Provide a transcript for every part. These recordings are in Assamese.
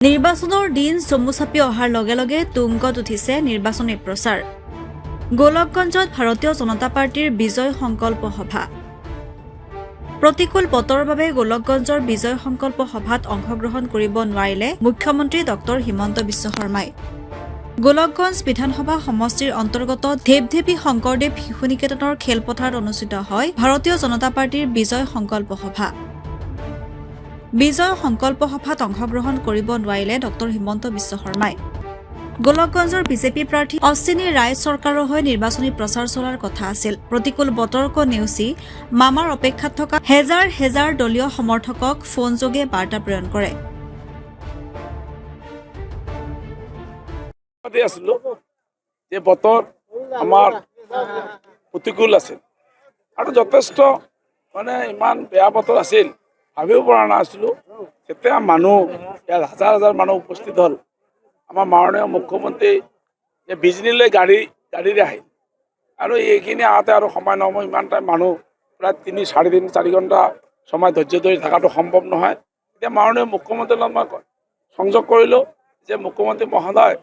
নিৰ্বাচনৰ দিন চমু চাপি অহাৰ লগে লগে তুংগত উঠিছে নিৰ্বাচনী প্ৰচাৰ। গোলকগঞ্জত ভাৰতীয় জনতা পাৰ্টিৰ বিজয় সংকল্প সভা। প্ৰতিকূল বতৰৰ বাবে গোলকগঞ্জৰ বিজয় সংকল্প সভাত অংশগ্ৰহণ কৰিব নোৱাৰিলে মুখ্যমন্ত্ৰী ডক্টৰ হিমন্ত বিশ্ব শৰ্মাই। গোলকগঞ্জ বিধানসভা সমষ্টিৰ অন্তৰ্গত ধেপধেপী শংকৰদেৱ শিশু নিকেতনৰ খেলপথাৰত অনুষ্ঠিত হয় ভাৰতীয় জনতা পাৰ্টিৰ বিজয় সংকল্প সভা। বিজয় সংকল্প সভাত অংশগ্ৰহণ কৰিব নোৱাৰিলে ডক্টৰ হিমন্ত বিশ্ব শৰ্মাই। গোলকগঞ্জৰ বিজেপি প্ৰাৰ্থী অশ্বিনী ৰায় চৰকাৰৰ হৈ নিৰ্বাচনী প্ৰচাৰ চলাৰ কথা আছিল। প্ৰতিকূল বতৰকো নেওচি মামাৰ অপেক্ষাত থকা হেজাৰ হেজাৰ দলীয় সমৰ্থকক ফোনযোগে বাৰ্তা প্ৰেৰণ কৰে। যে বতৰ আমাৰ প্ৰতিকূল আছিল আৰু যথেষ্ট ইমান বেয়া বতৰ আছিল, ভাবিব পৰা নাছিলোঁ। তেতিয়া মানুহ ইয়াত হাজাৰ হাজাৰ মানুহ উপস্থিত হ'ল। আমাৰ মাননীয় মুখ্যমন্ত্ৰী যে বিজনীলৈ গাড়ীৰে আহিল আৰু এইখিনি আহোঁতে আৰু সময় নহ'ব। ইমান টাইম মানুহ প্ৰায় 3-4 ঘণ্টা সময় ধৈৰ্য ধৰি থকাটো সম্ভৱ নহয়। এতিয়া মাননীয় মুখ্যমন্ত্ৰীৰ লগত মই সংযোগ কৰিলোঁ যে মুখ্যমন্ত্ৰী মহোদয়,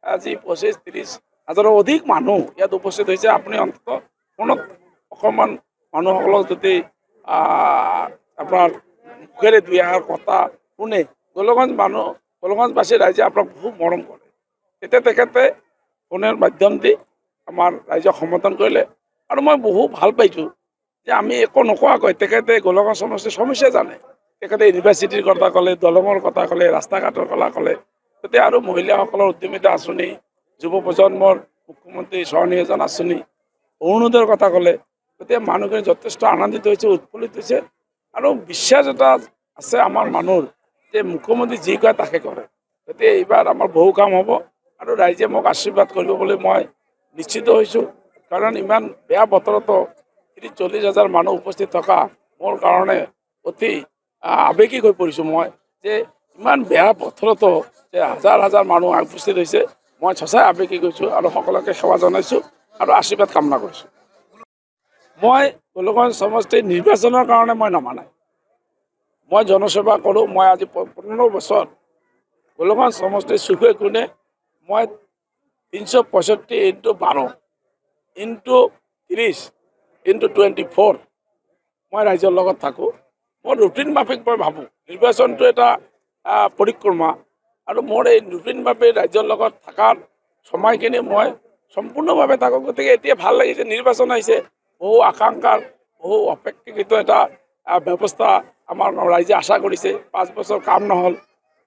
আজি 25-30 হাজাৰৰ অধিক মানুহ ইয়াত উপস্থিত হৈছে। আপুনি অন্তত ফোনত অকণমান মানুহসকলক যদি আপোনাৰ মুখেৰে দুই এষাৰ কথা শুনে, গোলকগঞ্জবাসী ৰাইজে আপোনাক বহুত মৰম কৰে। তেতিয়া তেখেতে ফোনৰ মাধ্যম দি আমাৰ ৰাইজক সমৰ্থন কৰিলে আৰু মই বহুত ভাল পাইছোঁ যে আমি একো নোকোৱাকৈ তেখেতে গোলকগঞ্জ সমষ্টিৰ সমস্যা জানে। তেখেতে ইউনিভাৰ্চিটিৰ কথা ক'লে, দলঙৰ কথা ক'লে, ৰাস্তা ঘাটৰ কথা ক'লে। তেতিয়া আৰু মহিলাসকলৰ উদ্যমিতা আঁচনি, যুৱ প্ৰজন্মৰ মুখ্যমন্ত্ৰী স্বনিয়োজন আঁচনি, অৰুণোদয়ৰ কথা ক'লে। তেতিয়া মানুহখিনি যথেষ্ট আনন্দিত হৈছে, উৎফুল্লিত হৈছে আৰু বিশ্বাস এটা আছে আমাৰ মানুহৰ যে মুখ্যমন্ত্ৰী যি কয় তাকে কৰে। গতিকে এইবাৰ আমাৰ বহু কাম হ'ব আৰু ৰাইজে মোক আশীৰ্বাদ কৰিব বুলি মই নিশ্চিত হৈছোঁ। কাৰণ ইমান বেয়া বতৰতো 30-40 হাজাৰ মানুহ উপস্থিত থকা মোৰ কাৰণে অতি আৱেগিক হৈ পৰিছোঁ মই, যে ইমান বেয়া বতৰতো যে হাজাৰ হাজাৰ মানুহ উপস্থিত হৈছে। মই সঁচাই আৱেগিক হৈছোঁ আৰু সকলোকে সেৱা জনাইছোঁ আৰু আশীৰ্বাদ কামনা কৰিছোঁ। মই গোলকগঞ্জ সমষ্টিৰ নিৰ্বাচনৰ কাৰণে মই নমা নাই। মই জনসেৱা কৰোঁ। মই আজি 15 বছৰ গোলকগঞ্জ সমষ্টিৰ চুকে কোণে মই 365 × 12 × 30 × 24 মই ৰাইজৰ লগত থাকোঁ। মই ৰুটিন মাফিক মই ভাবোঁ নিৰ্বাচনটো এটা পৰিক্ৰমা আৰু মোৰ এই ৰুটিন মাফিক ৰাইজৰ লগত থকাৰ সময়খিনি মই সম্পূৰ্ণভাৱে থাকোঁ। গতিকে এতিয়া ভাল লাগিছে, নিৰ্বাচন আহিছে। বহু আকাংক্ষাৰ বহু অপেক্ষিত এটা ব্যৱস্থা আমাৰ ৰাইজে আশা কৰিছে। 5 বছৰ কাম নহ'ল,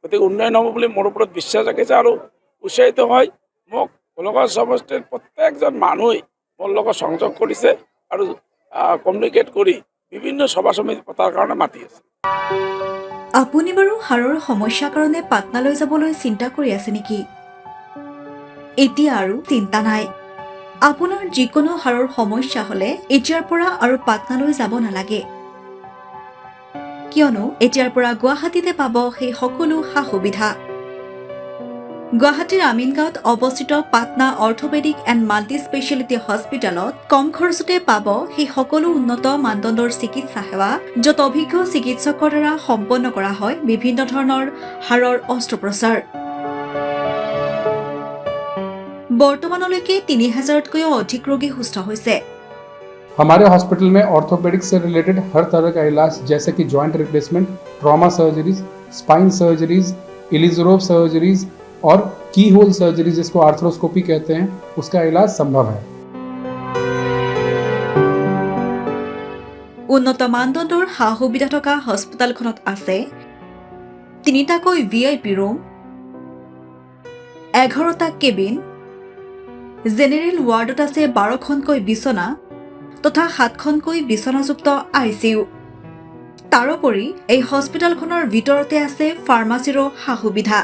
গতিকে উন্নয়ন হ'ব বুলি মোৰ ওপৰত বিশ্বাস ৰাখিছে আৰু উৎসাহিত হৈ মোক গোলকগঞ্জ সমষ্টিৰ প্ৰত্যেকজন মানুহেই মোৰ লগত সংযোগ কৰিছে আৰু কমিউনিকেট কৰি বিভিন্ন সভা সমিতি পতাৰ কাৰণে মাতি আছে। আপুনি বাৰু হাড়ৰ সমস্যাৰ কাৰণে পাটনালৈ যাবলৈ চিন্তা কৰি আছে নেকি? এতিয়া আৰু চিন্তা নাই। আপোনাৰ যিকোনো হাড়ৰ সমস্যা হ'লে এতিয়াৰ পৰা আৰু পাটনালৈ যাব নালাগে, কিয়নো এতিয়াৰ পৰা গুৱাহাটীতে পাব সেই সকলো সা সুবিধা। গুৱাহাটীৰ আমিনগাঁৱত অৱস্থিত Patna orthopaedic and multi speciality হস্পিটেলত কম খৰচতে পাব সেই সকলো উন্নত মানদণ্ডৰ চিকিৎসা সেৱা, য'ত অভিজ্ঞ চিকিৎসকৰ দ্বাৰা সম্পন্ন কৰা হয় বিভিন্ন ধৰণৰ হাড়ৰ অস্ত্ৰোপচাৰ। বৰ্তমানলৈকে 3000তকৈও অধিক ৰোগী সুস্থ হৈছে। हमारे हॉस्पिटल में ऑर्थोपेडिक से रिलेटेड हर तरह का इलाज जैसे कि joint replacement, trauma surgeries, spine surgeries, Ilizarov surgeries और की होल सर्जरी जिसको आर्थ्रोस्कोपी कहते हैं, उसका इलाज संभव है। উন্নত মানদণ্ডৰ সা সুবিধা থকা হস্পিটেলখনত আছে 3টাকৈ VIP ৰুম, 11টা কেবিন, জেনেৰেল ৱাৰ্ডত আছে 12খনকৈ বিচনা তথা 7খনকৈ বিচনাযুক্ত ICU। তাৰোপৰি এই হস্পিটেলখনৰ ভিতৰতে আছে ফাৰ্মাচীৰো সা সুবিধা।